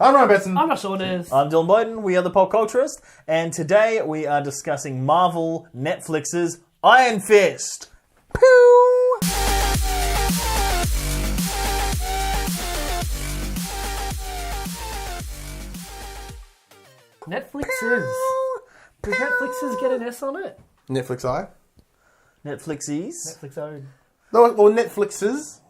I'm Ryan Betson. I'm Josh Saunders. I'm Dylan Boyden. We are the Pop Culturist, and today we are discussing Marvel Netflix's Iron Fist. Pew! Netflix's. Does Netflix's get an S on it? Netflix I. Netflixies. Netflix own. No, well, Netflix's.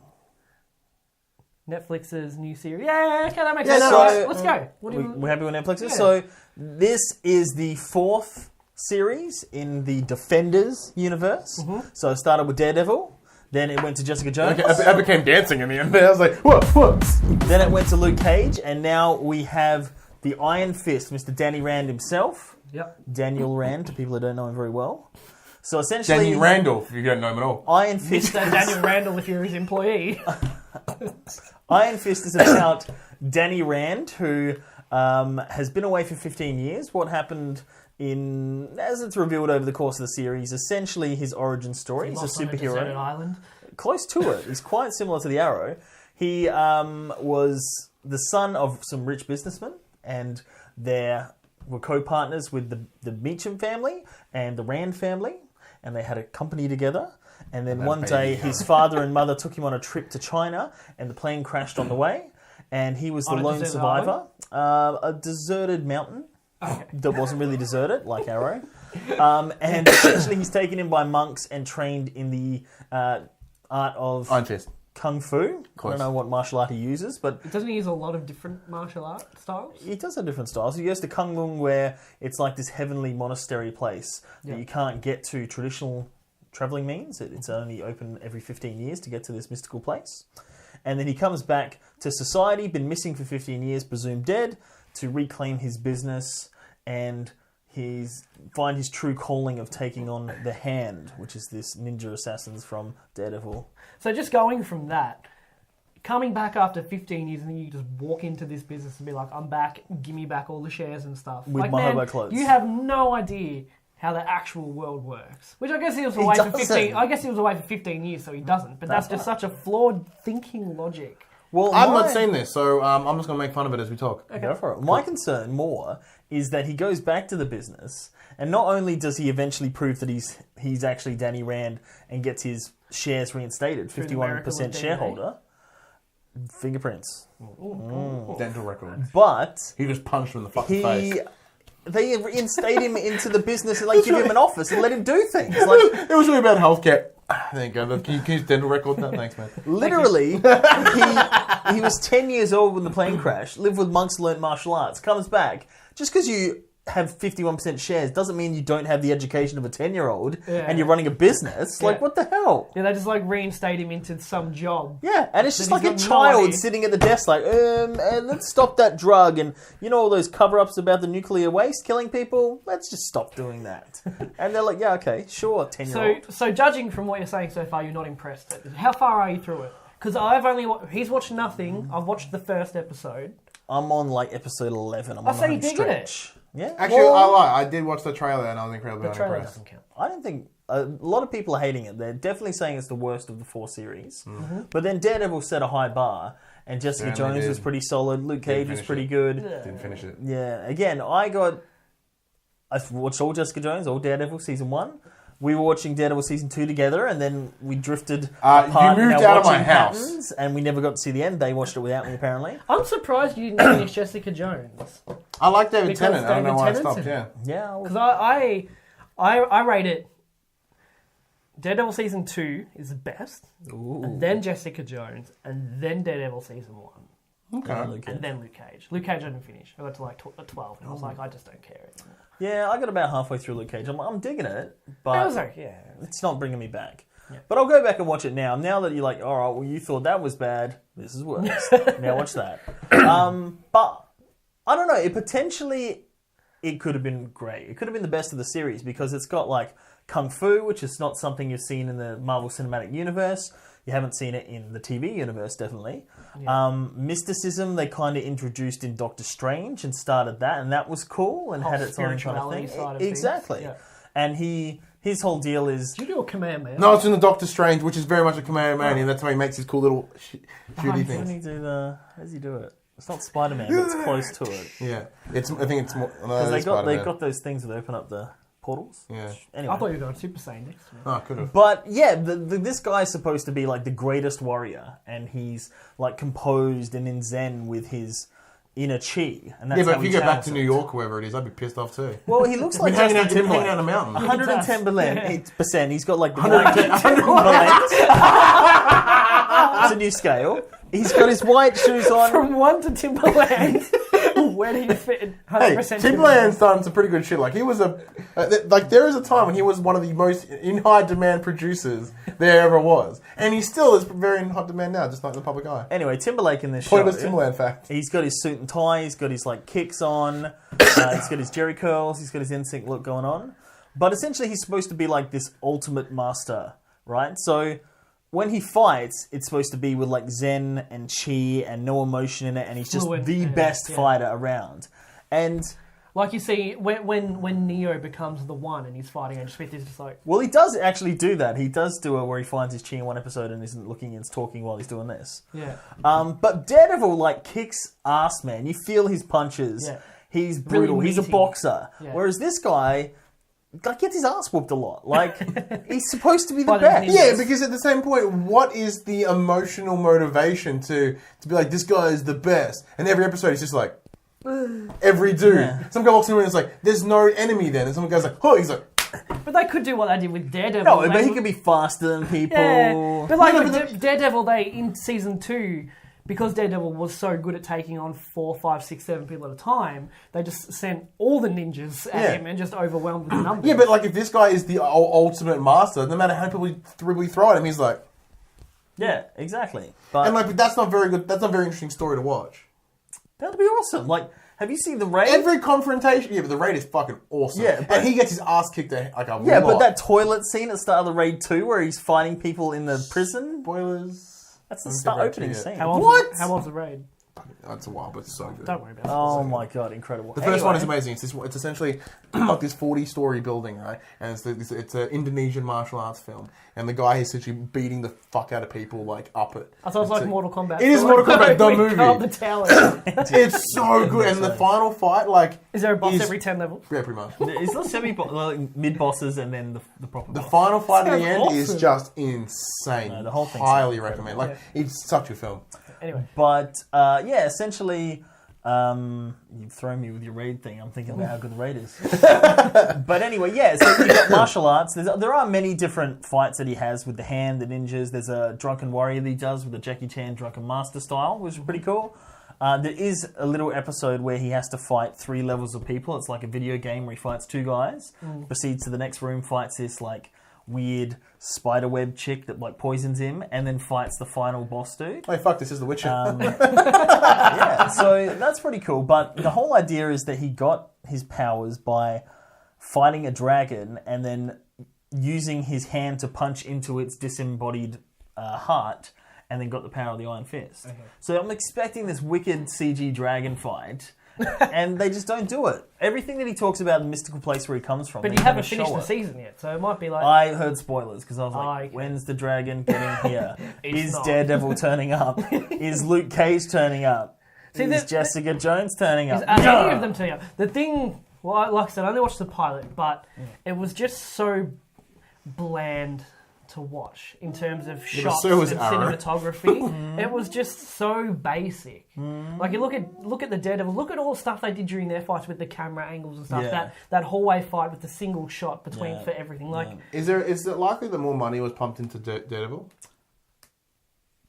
Netflix's new series. Yeah, okay, that makes Yeah, sense. no, Right, let's go. What do you... We're happy with Netflix's. Yeah. So this is the fourth series in the Defenders universe. Mm-hmm. So it started with Daredevil, then it went to Jessica Jones, Okay, I became dancing in the end there. I was like, whoa. then it went to Luke Cage, and now we have the Iron Fist, Mr. Danny Rand himself. Yep. Daniel Rand, to people who don't know him very well. So essentially, Danny Randolph, if you don't know him at all. Iron Fist. Mr. Daniel Randall, if you're his employee. Iron Fist is about Danny Rand, who has been away for 15 years. What happened as it's revealed over the course of the series, essentially his origin story. He's a Lost on deserted superhero. island. Close to it. He's quite similar to the Arrow. He was the son of some rich businessmen, and they were co-partners with the Meacham family and the Rand family, and they had a company together. And then one day, his father and mother took him on a trip to China, and the plane crashed on the way, and he was the lone survivor. A deserted mountain that wasn't really deserted, like Arrow. And essentially, he's taken in by monks and trained in the art of Iron Fist. Kung Fu. I don't know what martial art he uses, but Doesn't he use a lot of different martial art styles? he does have different styles. He goes to Kung Lung, where it's like this heavenly monastery place that you can't get to traditional travelling means. It's only open every 15 years to get to this mystical place. And then he comes back to society, been missing for 15 years, presumed dead, to reclaim his business and find his true calling of taking on the Hand, which is this ninja assassins from Daredevil. So just going from that, coming back after 15 years and then you just walk into this business and be like, I'm back, give me back all the shares and stuff. With my hobo clothes. You have no idea how the actual world works. Which I guess he was away for 15. I guess he was away for 15 years, so he doesn't. But that's just such a flawed thinking logic. Well, I've not seen this, so I'm just going to make fun of it as we talk. Okay. Go for it. My concern more is that he goes back to the business, and not only does he eventually prove that he's actually Danny Rand and gets his shares reinstated, 51% shareholder, fingerprints, Dental record. but He just punched him in the fucking face. they reinstate him into the business and give him an office and let him do things. Like, It was really about healthcare. There you go. Can you use dental record? No, thanks, man. literally, he was 10 years old when the plane crashed, lived with monks, learnt martial arts, comes back. Just because you have 51% shares doesn't mean you don't have the education of a 10-year-old and you're running a business. Like, what the hell? Yeah, they just reinstate him into some job. Yeah, and it's just like a he's got no child idea. sitting at the desk like, let's stop that drug. And you know all those cover-ups about the nuclear waste killing people? Let's just stop doing that. And they're like, yeah, okay, sure, 10-year-old. So judging from what you're saying so far, you're not impressed. How far are you through it? Because he's watched nothing. I've watched the first episode. I'm on episode 11. I'm on so the you home digging stretch. Yeah. Actually, I lie. I did watch the trailer and I was incredibly The trailer unimpressed. doesn't count. I don't think... A lot of people are hating it. They're definitely saying it's the worst of the 4 series. Mm-hmm. But then Daredevil set a high bar, and Jessica Jones was pretty solid. Luke Cage was pretty good. Didn't finish it. Yeah. Again, I watched all Jessica Jones, all Daredevil season 1. We were watching Daredevil season 2 together, and then we drifted apart. You moved in our out of my watching house. patterns, and we never got to see the end. They watched it without me, apparently. I'm surprised you didn't finish Jessica Jones. I like David Because Tennant. I don't know David why I Tennant's stopped. in Yeah. Yeah. Because I rate it. Daredevil season 2 is the best, and then Jessica Jones, and then Daredevil season 1, Okay. and then Luke Cage. Luke Cage I didn't finish. I got to 12, and I was like, I just don't care anymore. Yeah, I got about halfway through Luke Cage. I'm digging it, but It was okay, it's not bringing me back. Yeah. But I'll go back and watch it now. Now that you're like, all right, well, you thought that was bad. This is worse. Now watch that. But I don't know. It could have been great. It could have been the best of the series because it's got Kung Fu, which is not something you've seen in the Marvel Cinematic Universe. You haven't seen it in the TV universe, definitely. Yeah. Mysticism, they kind of introduced in Doctor Strange and started that, and that was cool and had its own kind of thing. Side of exactly. Yeah. And his whole deal is... Did you do a Kamehameha? No, it's in the Doctor Strange, which is very much a Kamehameha, and that's how he makes his cool little shooty How things. does he do it? It's not Spider-Man, but it's close to it. Yeah, I think it's more. Because they've got those things that open up the portals. Yeah. Anyway. I thought you were going Super Saiyan next. Oh, could have. But yeah, this guy's supposed to be like the greatest warrior, and he's like composed and in zen with his inner chi. And that's Yeah, but how if you he go back to channels New it. York, whoever it is, I'd be pissed off too. Well, he looks like hanging Justin out, hanging Timberlake. out on a mountain. 110%. He's got like the 110%. It's a new scale. He's got his white shoes on. From 1 to Timberland. Where do you fit in 100% Hey, Timberland's done some pretty good shit. Like, he was there is a time when he was one of the most in high demand producers there ever was. And he still is very in hot demand now, just like the public eye. Anyway, Timberlake in this show. Pointless Timberland fact. He's got his suit and tie. He's got his like kicks on. He's got his jerry curls. He's got his NSYNC look going on. But essentially, he's supposed to be like this ultimate master, right? So when he fights, it's supposed to be with like zen and chi and no emotion in it, and he's just Fluent, the best fighter around. And like you see, when Neo becomes the one and he's fighting Agent Smith, he's just like... well, he does actually do that. He does do it where he finds his chi in one episode and isn't looking and talking while he's doing this. Yeah. But Daredevil like kicks ass, man. You feel his punches. Yeah. He's brutal. Really He's a meaty. boxer. Yeah. Whereas this guy gets his ass whooped a lot. Like, he's supposed to be the But best. he's- Yeah, because at the same point, what is the emotional motivation to be like, this guy is the best? And every episode, he's just like, every dude. Yeah. Some guy walks in and it's like, there's no enemy then. And some guy's like, oh, he's like... But they could do what they did with Daredevil. No, They but he would- can be faster than people. Yeah, but like No, with but Daredevil, in season 2, because Daredevil was so good at taking on 4, 5, 6, 7 people at a time, they just sent all the ninjas at him and just overwhelmed with the numbers. Yeah, but like, if this guy is the ultimate master, no matter how many people we throw at him, he's like... Yeah, exactly. But And like, that's not very good. That's not a very interesting story to watch. that'd be awesome. Like, have you seen the Raid? Every confrontation... Yeah, but the Raid is fucking awesome. Yeah, but- and he gets his ass kicked like a yeah, lot. but that toilet scene at the start of the Raid 2 where he's fighting people in the prison, Spoilers... that's the I'm start sure opening Raid 2 scene. how old's What? How old's the raid? That's a while, but it's so good. Don't worry about it. Oh my god, incredible. The first one is amazing. It's essentially like this 40-story building, right? And it's an Indonesian martial arts film. And the guy is essentially beating the fuck out of people, like, up it. I thought it was like Mortal Kombat. It is So, Mortal like, Kombat, the we movie. go up the tower. It's so good. And the final fight, like... Is there a boss every 10 levels? Yeah, pretty much. It's not mid bosses and then the proper The boss. final fight at the Sounds end is awesome. just insane. No, the whole thing's highly incredible. recommend. Like, it's such a film. Anyway. But yeah, essentially, you've thrown me with your raid thing. I'm thinking about how good the raid is. But anyway, yeah. So you've got martial arts. There are many different fights that he has with the hand, the ninjas. There's a drunken warrior that he does with the Jackie Chan drunken master style, which is pretty cool. There is a little episode where he has to fight 3 levels of people. It's like a video game where he fights 2 guys, proceeds to the next room, fights this like weird spiderweb chick that like poisons him, and then fights the final boss dude. Oh, fuck, this is The Witcher. Yeah, so that's pretty cool. But the whole idea is that he got his powers by fighting a dragon and then using his hand to punch into its disembodied heart, and then got the power of the Iron Fist. Okay. So I'm expecting this wicked CG dragon fight, and they just don't do it. Everything that he talks about in the mystical place where he comes from, But they you haven't never finished show the it. season yet, so it might be like... I heard spoilers because I was like, okay. when's the dragon getting here? It's Is not. Daredevil turning up? Is Luke Cage turning up? See, Is Jessica Jones turning up? Is any of them turning up? The thing... Well, like I said, I only watched the pilot, but it was just so bland to watch in terms of shots so was and Arrow. cinematography. It was just so basic. Like you look at the Daredevil, look at all the stuff they did during their fights with the camera angles and stuff. Yeah. That hallway fight with the single shot between for everything. Like Is it likely that more money was pumped into Daredevil?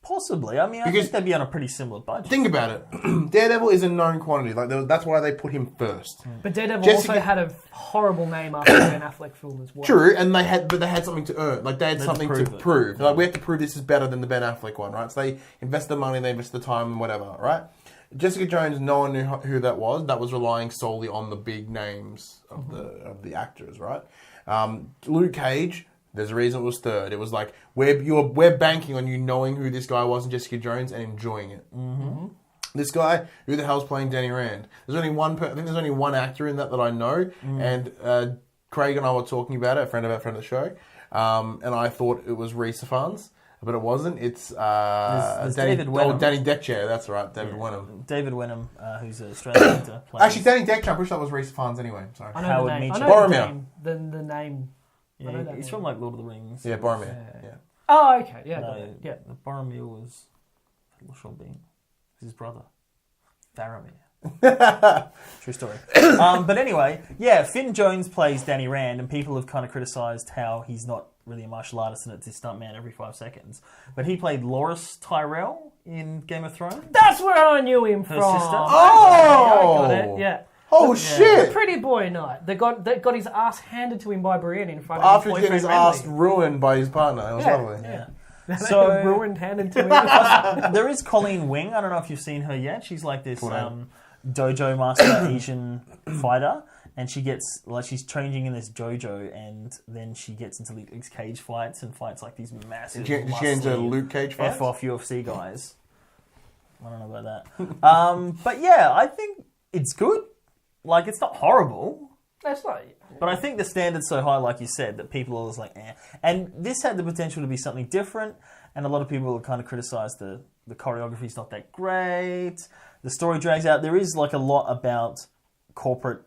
Possibly. I mean, I Because- think they'd be on a pretty similar budget. Think about it. Daredevil is a known quantity. Like, that's why they put him first. But Daredevil Jessica- also had a horrible name after the Ben Affleck film as well. True, and they had something to earn. Like, they had something to prove it. prove. Like, we have to prove this is better than the Ben Affleck one, right? So they invested the money, they invested the time, and whatever, right? Jessica Jones, no one knew who that was. That was relying solely on the big names of the actors, right? Luke Cage, there's a reason it was third. It was like, we're banking on you knowing who this guy was in Jessica Jones and enjoying it. Mm-hmm. This guy, who the hell's playing Danny Rand? There's only one. I think there's only one actor in that I know, and Craig and I were talking about it, a friend of the show, and I thought it was Rhys Ifans. But it wasn't. It's there's Danny, David Wenham. Danny Deckchair. That's right, David Wenham. David Wenham, who's an Australian actor. Actually, Danny Deckchair. I'm pretty sure that was Reese Fans anyway. Sorry. I know Howard the name. Meacham. I know Boromir. the name. I know Yeah, that he's name. from like Lord of the Rings. Yeah, Boromir. Yeah. Oh, okay. Yeah. No, got it. Yeah. The Boromir was Sean Bean. His brother. Faramir. True story. But anyway, yeah, Finn Jones plays Danny Rand, and people have kind of criticised how he's not really a martial artist and it's his stuntman every 5 seconds. But he played Loras Tyrell in Game of Thrones. That's where I knew him from. sister? Oh! I got it. Yeah. Oh shit! Pretty boy night. That got his ass handed to him by Brienne in front of After his getting boyfriend his ass Renly. ruined by his partner. It was lovely. Yeah. So So- ruined handed to him. There is Colleen Wing. I don't know if you've seen her yet. She's like this dojo master Asian fighter, and she gets like she's training in this dojo, and then she gets into these cage fights and fights like these massive. Did she enter muscly Luke Cage fights? F-off UFC guys. I don't know about that. But yeah, I think it's good. Like, it's not horrible. That's not. But I think the standard's so high, like you said, that people are just like, eh. And this had the potential to be something different, and a lot of people have kind of criticised the choreography's not that great. The story drags out. There is like a lot about corporate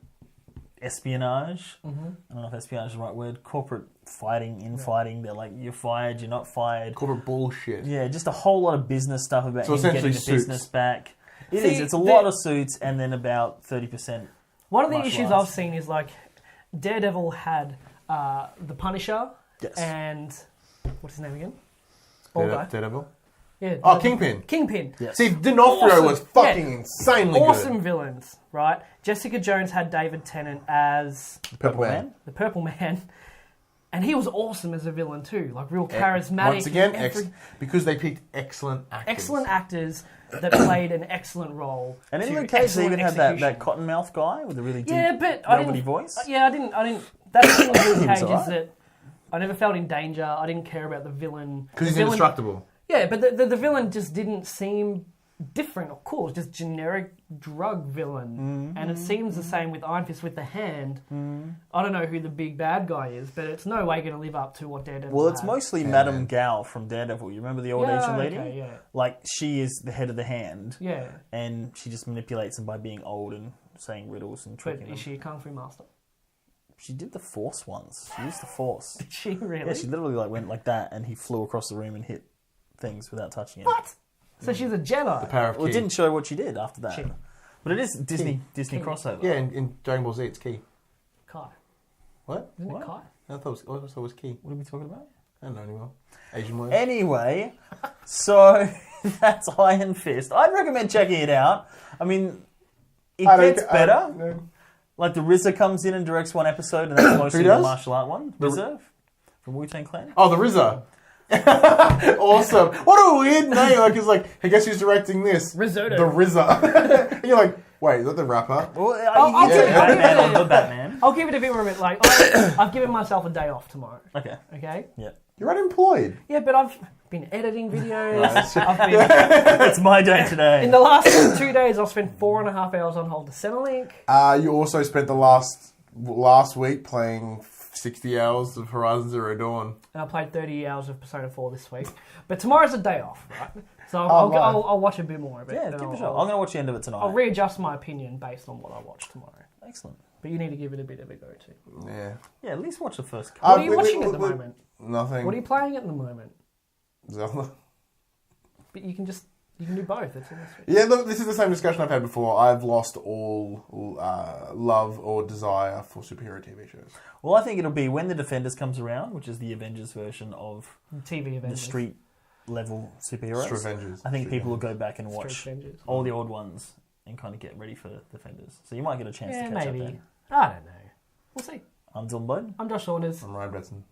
espionage. Mm-hmm. I don't know if espionage is the right word. Corporate fighting, infighting. They're like, you're fired, you're not fired. Corporate bullshit. Yeah, just a whole lot of business stuff about So him getting essentially the suits. business back. It See, is. It's a lot of suits, and then about 30%. One of the martial issues arts. I've seen is like Daredevil had the Punisher Yes. and what's his name again? Bald guy. Daredevil? Yeah. Oh, Kingpin. Kingpin. Yes. See, D'Onofrio Awesome. was fucking Yeah. insanely Awesome good. villains, right? Jessica Jones had David Tennant as Purple Man. the Purple Man, and he was awesome as a villain too, like real charismatic. Once again, every- because they picked excellent actors. excellent actors that played an excellent role. And in to Luke Cage, they excellent even had that execution. cottonmouth guy with a really deep, Yeah, but I velvety didn't. voice. Yeah, I didn't. That's the thing with Luke He was Cage alright. is that I never felt in danger. I didn't care about the villain. Because he's The villain- indestructible. Yeah, but the villain just didn't seem different or cool. It's just generic drug villain. And it seems the same with Iron Fist with the hand. I don't know who the big bad guy is, but it's no way going to live up to what Daredevil Well, it's had. mostly Madame Gao from Daredevil. You remember the old Yeah, Asian lady? okay, yeah. Like, she is the head of the hand, Yeah, and she just manipulates them by being old and saying riddles and but tricking them. is she a kung fu master? She did the Force once. She used the Force. Did she really? Yeah, she literally like went like that, and he flew across the room and hit things without touching it. What? So she's a Jedi. Power of Well, it Ki. didn't show what she did after that. She. But it is Disney Ki. crossover. Yeah, in Dragon Ball Z, it's Ki. Kai. What? Isn't What? it Kai? I thought it was Ki. What are we talking about? I don't know anymore. Asian word. Anyway, so that's Iron Fist. I'd recommend checking it out. I mean, it gets better. Like the RZA comes in and directs one episode, and that's mostly the does? martial art one. RZA from Wu-Tang Clan. Oh, the RZA. Awesome. What a weird name. Like, it's like, hey, guess who's directing this? Risotto. The RZA. And you're like, wait, is that the rapper? Well, I'll you give said it- I'll give Batman it on a- the Batman. I'll give it a bit more of it. Like, I've given myself a day off tomorrow. Okay. Okay? Yeah. You're unemployed. Yeah, but I've been editing videos. I've been, It's my day today. in the last 2 days, I've spent 4.5 hours on hold to Centrelink. You also spent the last week playing 60 hours of Horizon Zero Dawn. And I played 30 hours of Persona 4 this week. But tomorrow's a day off, right? So right. I'll watch a bit more of it. Yeah, and give it a I'll- shot. I'm going to watch the end of it tonight. I'll readjust my opinion based on what I watch tomorrow. Excellent. But you need to give it a bit of a go too. Yeah. Yeah, at least watch the first couple. What are you watching at the moment? Nothing. What are you playing at the moment? Zelda. But you can do both. It's almost Yeah, look, this is the same discussion I've had before. I've lost all love or desire for superhero TV shows. Well, I think it'll be when The Defenders comes around, which is the Avengers version of TV event. the street level superheroes. Street Avengers. I think Street people will go back and watch Street Avengers. all the old ones and kind of get ready for Defenders. So you might get a chance Yeah, to catch maybe. up then. I don't know. We'll see. I'm Dylan Bud. I'm Josh Saunders. I'm Ryan Betson.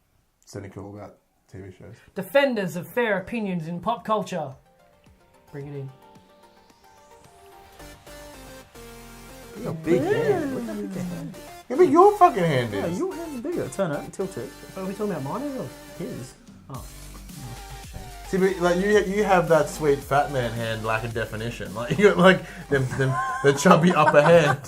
Cynical about TV shows. Defenders of fair opinions in pop culture. Bring it in. You got a big hand. Look how big your hand is. Yeah, but your fucking hand No, is. your hand's bigger. Turn it, tilt it. Are we talking about mine or yours? His. Oh. See, but like you have that sweet fat man hand lack of definition. Like you got like the chubby upper hand.